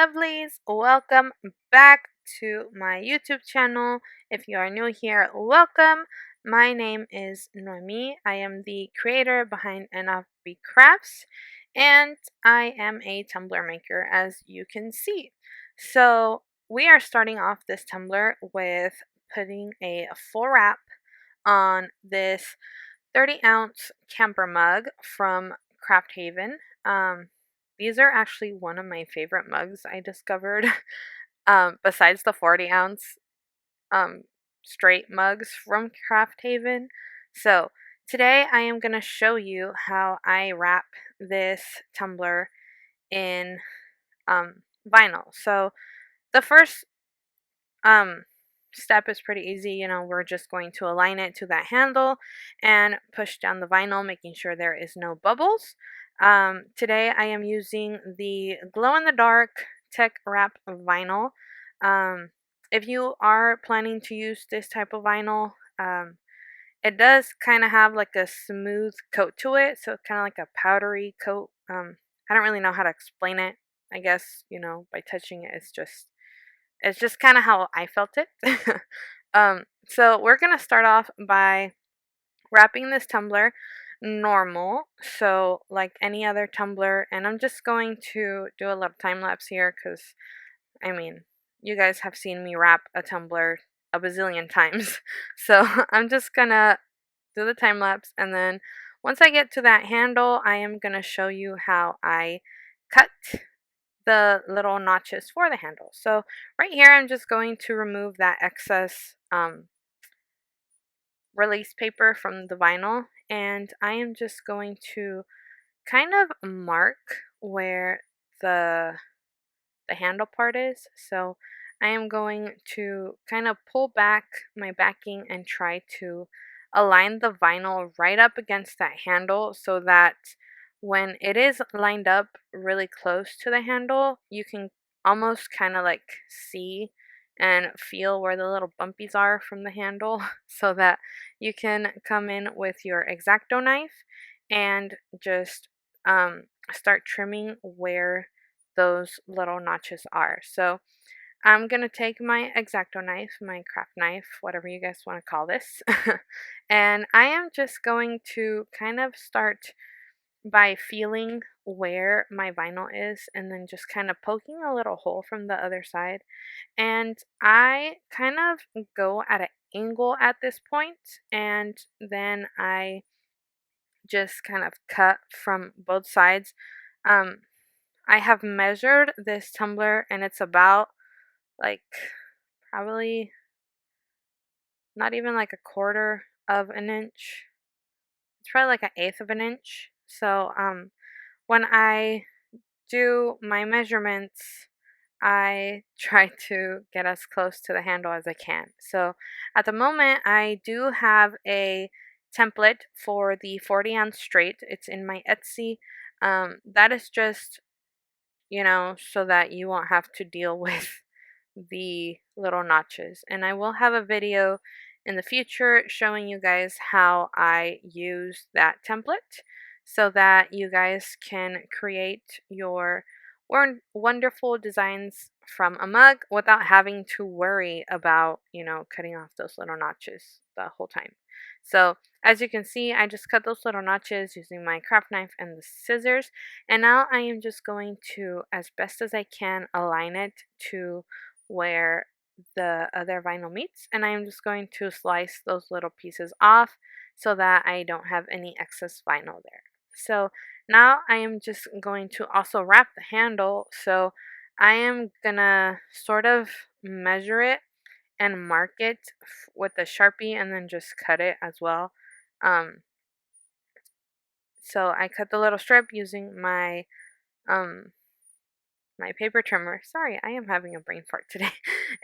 lovelies, welcome back to my YouTube channel. If you are new here, welcome. My name is n.r.b. I am the creator behind n.r.b crafts, and I am a tumbler maker, as you can see. So we are starting off this tumbler with putting a full wrap on this 30-ounce camper mug from Craft Haven. These are actually one of my favorite mugs I discovered, besides the 40-ounce um, straight mugs from Craft Haven. So today I am going to show you how I wrap this tumbler in vinyl. So the first um, step is pretty easy. We're just going to align it to that handle and push down the vinyl, making sure there is no bubbles. Today I am using the glow-in-the-dark tech wrap vinyl. If you are planning to use this type of vinyl, it does kind of have like a smooth coat to it, so it's kind of like a powdery coat. I don't really know how to explain it. I guess, by touching it, it's just kind of how I felt it. So we're going to start off by wrapping this tumbler normal, so like any other tumbler, and I'm just going to do a little time lapse here because, I mean, you guys have seen me wrap a tumbler a bazillion times. So I'm just going to do the time lapse, and then once I get to that handle, I am going to show you how I cut the little notches for the handle. So right here, I'm just going to remove that excess release paper from the vinyl, and I am just going to kind of mark where the handle part is. So I am going to kind of pull back my backing and try to align the vinyl right up against that handle so that when it is lined up really close to the handle, you can almost kind of like see and feel where the little bumpies are from the handle so that you can come in with your X-Acto knife and just start trimming where those little notches are. So I'm going to take my X-Acto knife, my craft knife, whatever you guys want to call this, and I am just going to kind of start by feeling where my vinyl is and then just kind of poking a little hole from the other side. And I kind of go at an angle at this point, and then I just kind of cut from both sides. Um, I have measured this tumbler, and it's about like probably not even like a quarter of an inch. It's probably like an eighth of an inch. So when I do my measurements, I try to get as close to the handle as I can. So at the moment, I do have a template for the 40-ounce straight. It's in my Etsy. That is just, so that you won't have to deal with the little notches. And I will have a video in the future showing you guys how I use that template so that you guys can create your wonderful designs from a mug without having to worry about, cutting off those little notches the whole time. So as you can see, I just cut those little notches using my craft knife and the scissors, and now I am just going to, as best as I can, align it to where the other vinyl meets, and I'm just going to slice those little pieces off so that I don't have any excess vinyl there. So now I am just going to also wrap the handle, so I am gonna sort of measure it and mark it with a Sharpie and then just cut it as well. Um, so I cut the little strip using um, my paper trimmer. Sorry, I am having a brain fart today.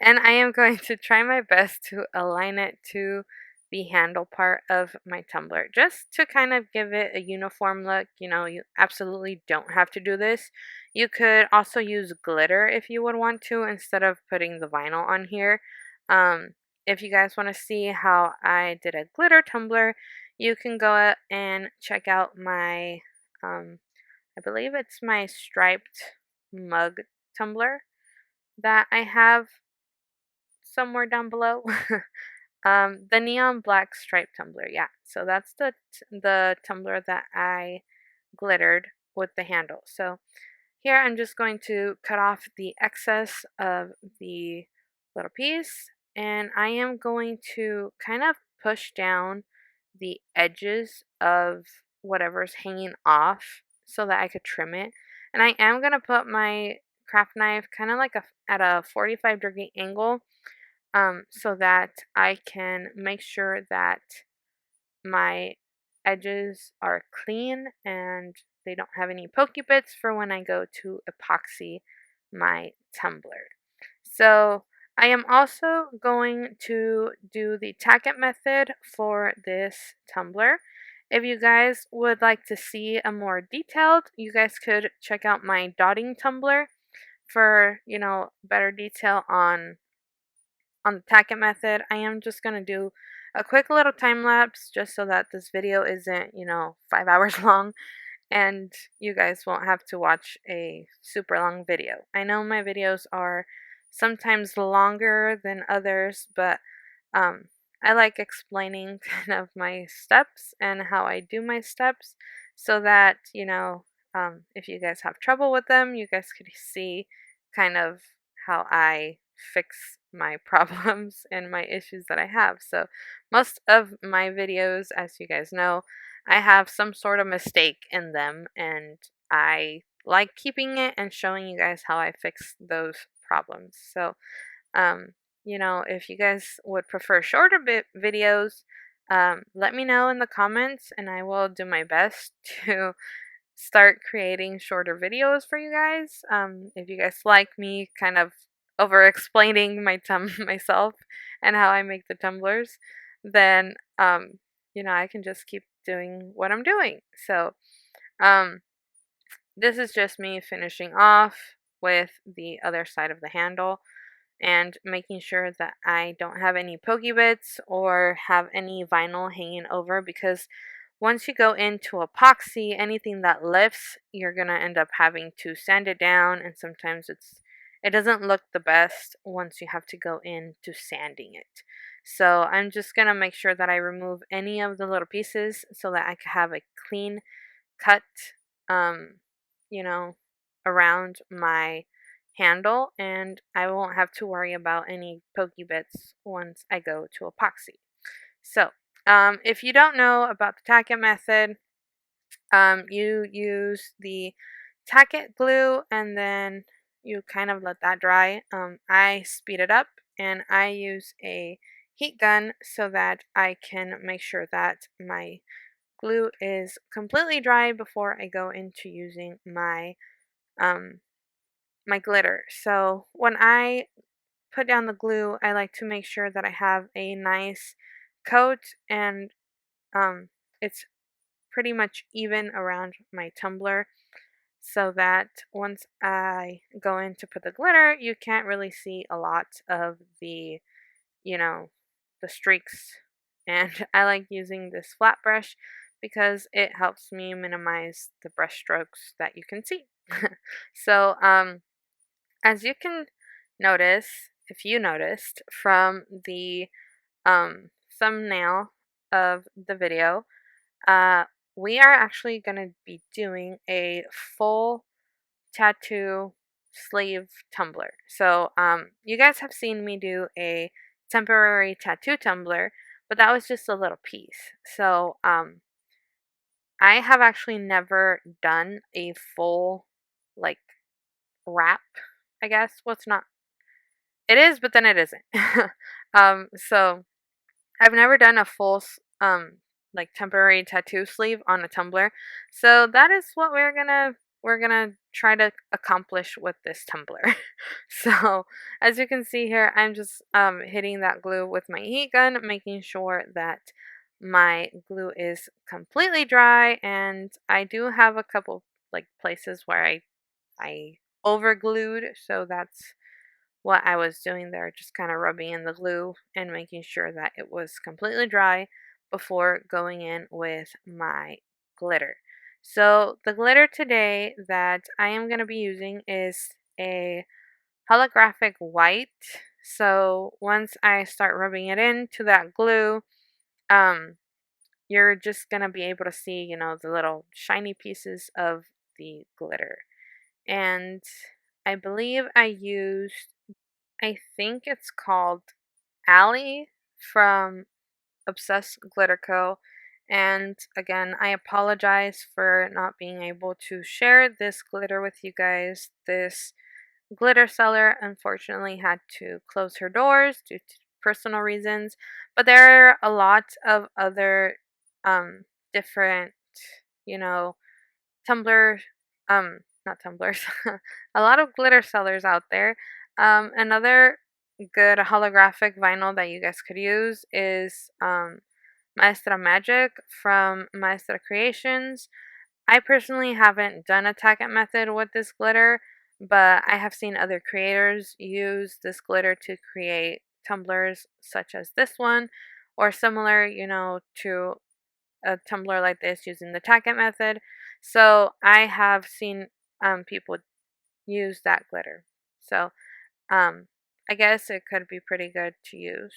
And I am going to try my best to align it to the handle part of my tumbler just to kind of give it a uniform look. You absolutely don't have to do this. You could also use glitter if you would want to instead of putting the vinyl on here. If you guys want to see how I did a glitter tumbler, you can go and check out my I believe it's my striped mug tumbler that I have somewhere down below. The neon black stripe tumbler, yeah. So that's the tumbler that I glittered with the handle. So here I'm just going to cut off the excess of the little piece, and I am going to kind of push down the edges of whatever's hanging off so that I could trim it. And I am going to put my craft knife kind of like at a 45-degree angle, so that I can make sure that my edges are clean and they don't have any pokey bits for when I go to epoxy my tumbler. So I am also going to do the tack it method for this tumbler. If you guys would like to see a more detailed, you guys could check out my dotting tumbler for, better detail on the tack it method. I am just going to do a quick little time lapse just so that this video isn't, 5 hours long and you guys won't have to watch a super long video. I know my videos are sometimes longer than others, but um, I like explaining kind of my steps and how I do my steps so that, if you guys have trouble with them, you guys could see kind of how I fix my problems and my issues that I have. So, most of my videos, as you guys know, I have some sort of mistake in them, and I like keeping it and showing you guys how I fix those problems. So, um, if you guys would prefer shorter videos, let me know in the comments, and I will do my best to start creating shorter videos for you guys. If you guys like me kind of over explaining myself and how I make the tumblers, then I can just keep doing what I'm doing. So um, this is just me finishing off with the other side of the handle and making sure that I don't have any pokey bits or have any vinyl hanging over, because once you go into epoxy, anything that lifts, you're going to end up having to sand it down, and sometimes it doesn't look the best once you have to go into sanding it. So I'm just going to make sure that I remove any of the little pieces so that I can have a clean cut, um, you know, around my handle, and I won't have to worry about any pokey bits once I go to epoxy. So, if you don't know about the tack it method, you use the tack it glue and then you kind of let that dry. I speed it up and I use a heat gun so that I can make sure that my glue is completely dry before I go into using um, my glitter. So when I put down the glue, I like to make sure that I have a nice coat and it's pretty much even around my tumbler so that once I go in to put the glitter, you can't really see a lot of you know, the streaks. And I like using this flat brush because it helps me minimize the brush strokes that you can see. So, as you can notice, if you noticed from the thumbnail of the video, uh, we are actually going to be doing a full tattoo sleeve tumbler. So, you guys have seen me do a temporary tattoo tumbler, but that was just a little piece. So, I have actually never done a full, like, wrap, I guess. Well, it's not, it is, but then it isn't. So I've never done a full, like temporary tattoo sleeve on a tumbler. So that is what we're gonna try to accomplish with this tumbler. So as you can see here, I'm just hitting that glue with my heat gun, making sure that my glue is completely dry, and I do have a couple like places where I over glued, so that's what I was doing there, just kind of rubbing in the glue and making sure that it was completely dry before going in with my glitter. So the glitter today that I am going to be using is a holographic white. So once I start rubbing it into that glue, um, you're just gonna be able to see, the little shiny pieces of the glitter. And I believe I think it's called Allie from Obsessed Glitter Co. And again, I apologize for not being able to share this glitter with you guys. This glitter seller unfortunately had to close her doors due to personal reasons, but there are a lot of other different, you know, Tumblr, not tumblers, a lot of glitter sellers out there. Another good holographic vinyl that you guys could use is Maestra Magic from Maestra Creations. I personally haven't done a tacket method with this glitter, but I have seen other creators use this glitter to create tumblers such as this one, or similar, to a tumbler like this using the tacket method. So I have seen people use that glitter. So um, I guess it could be pretty good to use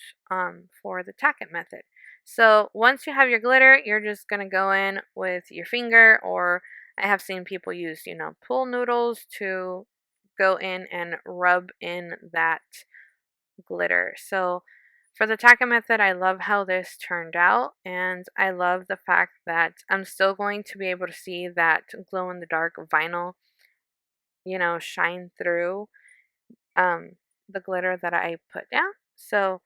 for the tacket method. So once you have your glitter, you're just going to go in with your finger, or I have seen people use, pool noodles to go in and rub in that glitter. So for the tacket method, I love how this turned out, and I love the fact that I'm still going to be able to see that glow in the dark vinyl, shine through um, the glitter that I put down. So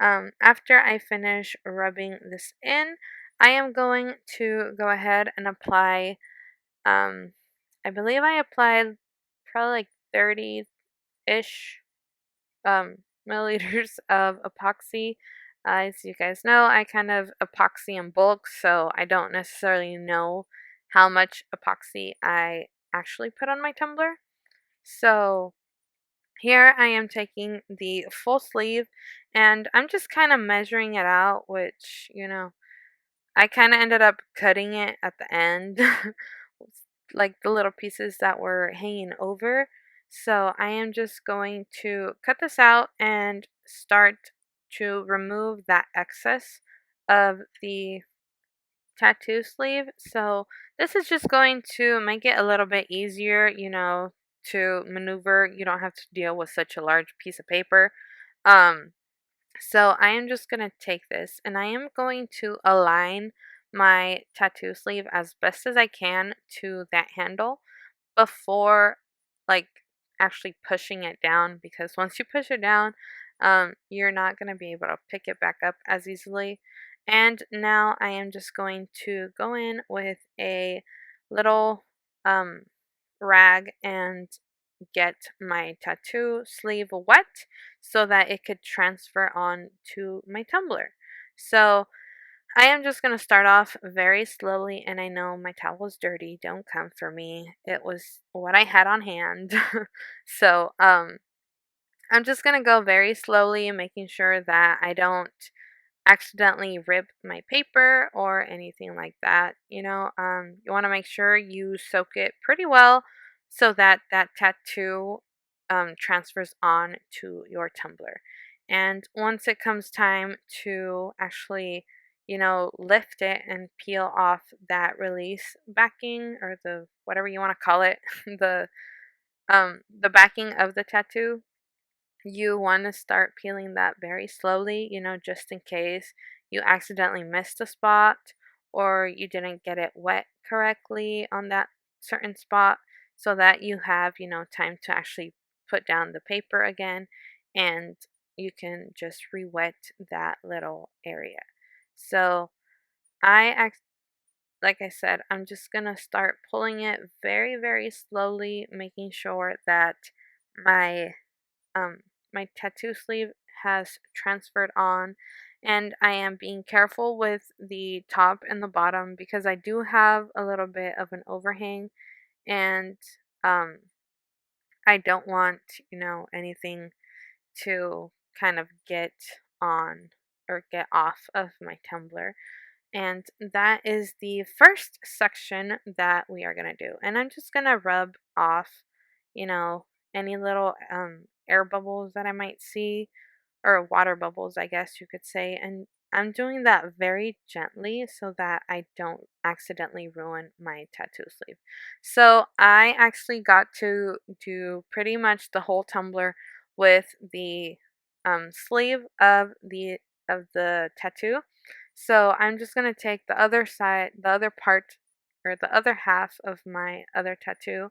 after I finish rubbing this in, I am going to go ahead and apply, I believe I applied probably like 30-ish milliliters of epoxy. As you guys know, I kind of epoxy in bulk, so I don't necessarily know how much epoxy I actually put on my tumbler. So here I am taking the full sleeve, and I'm just kind of measuring it out, which, I kind of ended up cutting it at the end, like the little pieces that were hanging over. So I am just going to cut this out and start to remove that excess of the tattoo sleeve. So this is just going to make it a little bit easier, to maneuver. You don't have to deal with such a large piece of paper. Um, so I am just going to take this and I am going to align my tattoo sleeve as best as I can to that handle before, like, actually pushing it down, because once you push it down, you're not going to be able to pick it back up as easily. And now I am just going to go in with a little um, rag and get my tattoo sleeve wet so that it could transfer on to my tumbler. So I am just going to start off very slowly, and I know my towel is dirty. Don't come for me. It was what I had on hand. So, I'm just going to go very slowly, making sure that I don't accidentally rip my paper or anything like that. You want to make sure you soak it pretty well so that that tattoo transfers on to your tumbler. And once it comes time to actually, lift it and peel off that release backing, or the whatever you want to call it, the backing of the tattoo, you want to start peeling that very slowly, just in case you accidentally missed a spot or you didn't get it wet correctly on that certain spot, so that you have, time to actually put down the paper again, and you can just re-wet that little area. So like I said, I'm just going to start pulling it very, very slowly, making sure that my um, my tattoo sleeve has transferred on, and I am being careful with the top and the bottom because I do have a little bit of an overhang, and um, I don't want, anything to kind of get on or get off of my tumbler. And that is the first section that we are going to do. And I'm just going to rub off, you know, any little air bubbles that I might see, or water bubbles, I guess you could say. And I'm doing that very gently so that I don't accidentally ruin my tattoo sleeve. So I actually got to do pretty much the whole tumbler with the sleeve of the tattoo. So I'm just gonna take the other side, the other part, or the other half of my other tattoo,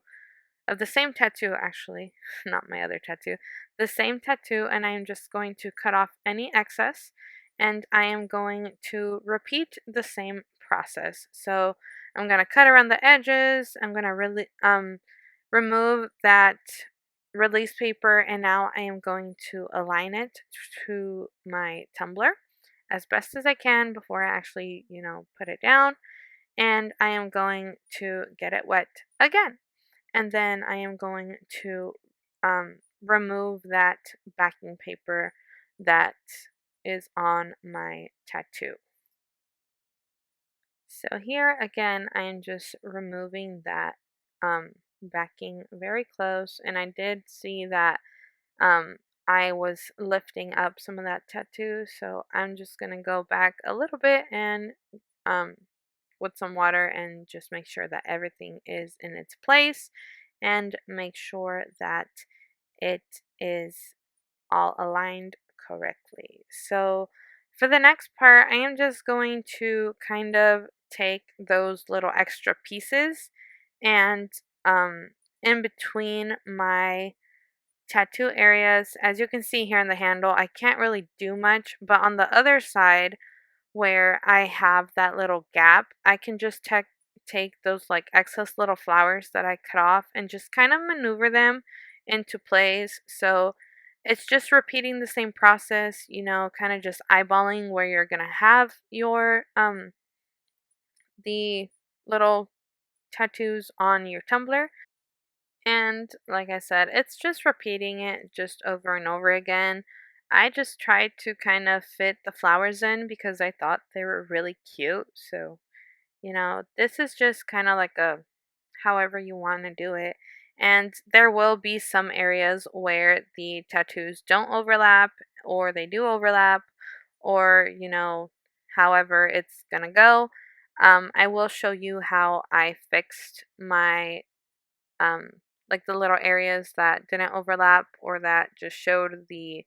of the same tattoo actually, not my other tattoo, the same tattoo, and I am just going to cut off any excess, and I am going to repeat the same process. So I'm going to cut around the edges, I'm going to really remove that release paper, and now I am going to align it to my tumbler as best as I can before I actually, put it down, and I am going to get it wet again. And then I am going to remove that backing paper that is on my tattoo. So here again, I am just removing that backing very close, and I did see that um, I was lifting up some of that tattoo, so I'm just gonna go back a little bit and um, with some water and just make sure that everything is in its place and make sure that it is all aligned correctly. So for the next part, I am just going to kind of take those little extra pieces and in between my tattoo areas, as you can see here in the handle, I can't really do much, but on the other side where I have that little gap, I can just take those like excess little flowers that I cut off and just kind of maneuver them into place. So it's just repeating the same process, kind of just eyeballing where you're going to have your the little tattoos on your tumbler. And like I said, it's just repeating it just over and over again. I just tried to kind of fit the flowers in because I thought they were really cute. So, this is just kind of like a however you want to do it. And there will be some areas where the tattoos don't overlap, or they do overlap, or, however it's going to go. I will show you how I fixed my um, like the little areas that didn't overlap or that just showed the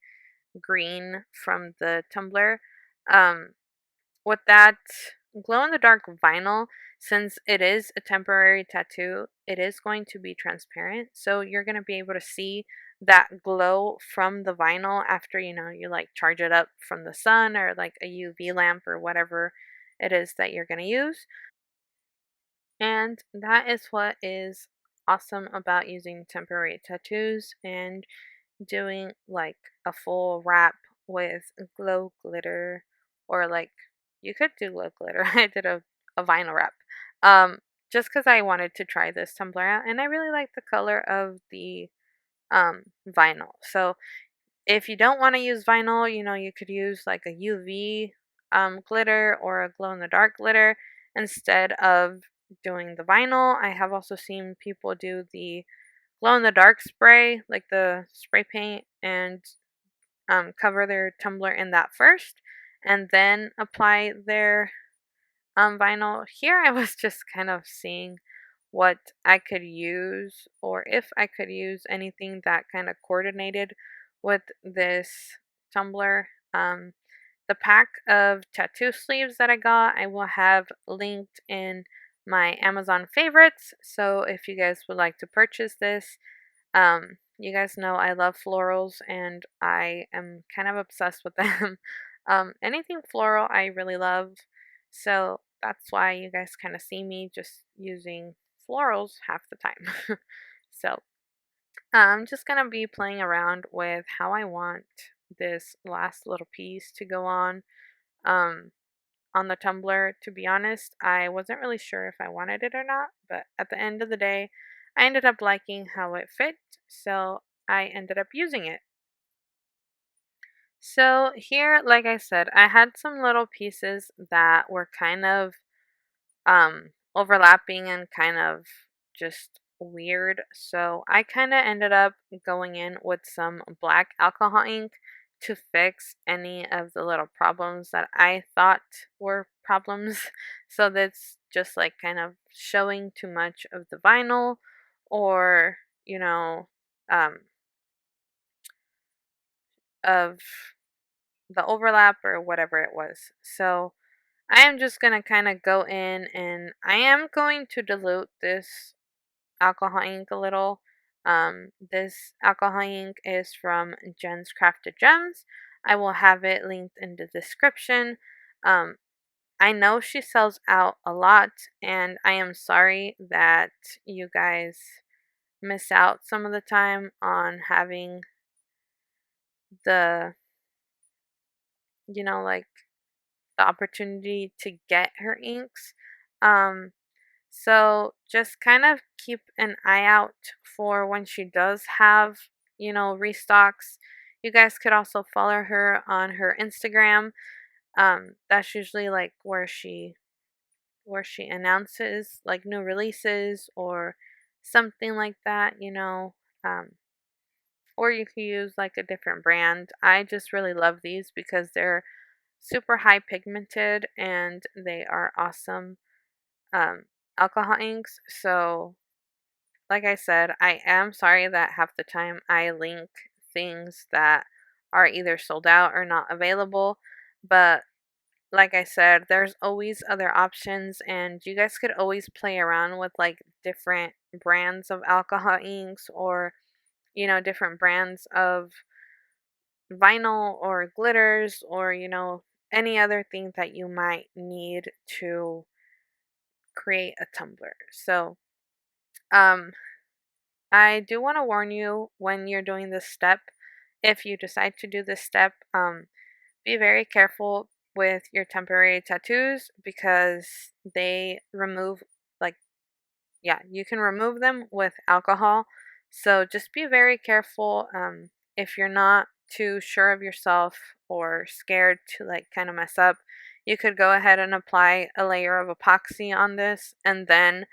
green from the tumbler. Um, with that glow in the dark vinyl, since it is a temporary tattoo, it is going to be transparent. So you're going to be able to see that glow from the vinyl after, you like charge it up from the sun or like a UV lamp or whatever it is that you're going to use. And that is what is awesome about using temporary tattoos and doing like a full wrap with glow glitter, or like you could do glow glitter. I did a vinyl wrap. Um just because I wanted to try this tumbler out and I really like the color of the vinyl. So if you don't want to use vinyl, you could use like a UV glitter or a glow in the dark glitter instead of doing the vinyl. I have also seen people do the glow in the dark spray, like the spray paint, and cover their tumbler in that first and then apply their vinyl. Here I was just kind of seeing what I could use or if I could use anything that kind of coordinated with this tumbler. The pack of tattoo sleeves that I got, I will have linked in my Amazon favorites. So if you guys would like to purchase this, you guys know I love florals and I am kind of obsessed with them. Anything floral I really love. So that's why you guys kind of see me just using florals half the time. So I'm just going to be playing around with how I want this last little piece to go um, on the tumbler. To be honest, I wasn't really sure if I wanted it or not, but at the end of the day, I ended up liking how it fit, so I ended up using it. So here, like I said, I had some little pieces that were kind of overlapping and kind of just weird. So I kind of ended up going in with some black alcohol ink to fix any of the little problems that I thought were problems. So that's just like kind of showing too much of the vinyl or, you know, um, of the overlap or whatever it was. So I am just going to kind of go in and I am going to dilute this alcohol ink a little. This alcohol ink is from Jen's Crafted Gems. I will have it linked in the description. Um, I know she sells out a lot, and I am sorry that you guys miss out some of the time on having the, like the opportunity to get her inks. Um, So just kind of keep an eye out for when she does have, restocks. You guys could also follow her on her Instagram. That's usually like where she announces like new releases or something like that. Um, or you could use like a different brand. I just really love these because they're super high pigmented and they are awesome um, alcohol inks. So like I said, I am sorry that half the time I link things that are either sold out or not available. But like I said, there's always other options, and you guys could always play around with like different brands of alcohol inks or, different brands of vinyl or glitters or, any other thing that you might need to create a tumbler. So, um, I do want to warn you when you're doing this step, if you decide to do this step, be very careful with your temporary tattoos because they remove, like, yeah, you can remove them with alcohol. So just be very careful. If you're not too sure of yourself or scared to like kind of mess up, you could go ahead and apply a layer of epoxy on this and then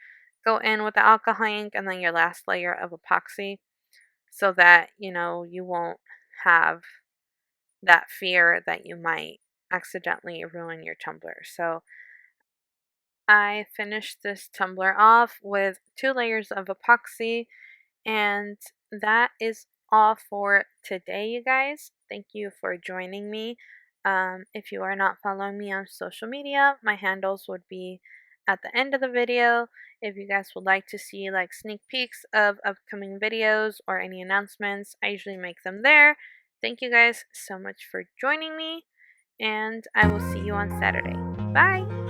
go in with the alcohol ink and then your last layer of epoxy so that you won't have that fear that you might accidentally ruin your tumbler. So I finished this tumbler off with 2 layers of epoxy, and that is all for today, you guys. Thank you for joining me. If you are not following me on social media, my handles would be at the end of the video. If you guys would like to see like sneak peeks of upcoming videos or any announcements, I usually make them there. Thank you guys so much for joining me, and I will see you on Saturday. Bye!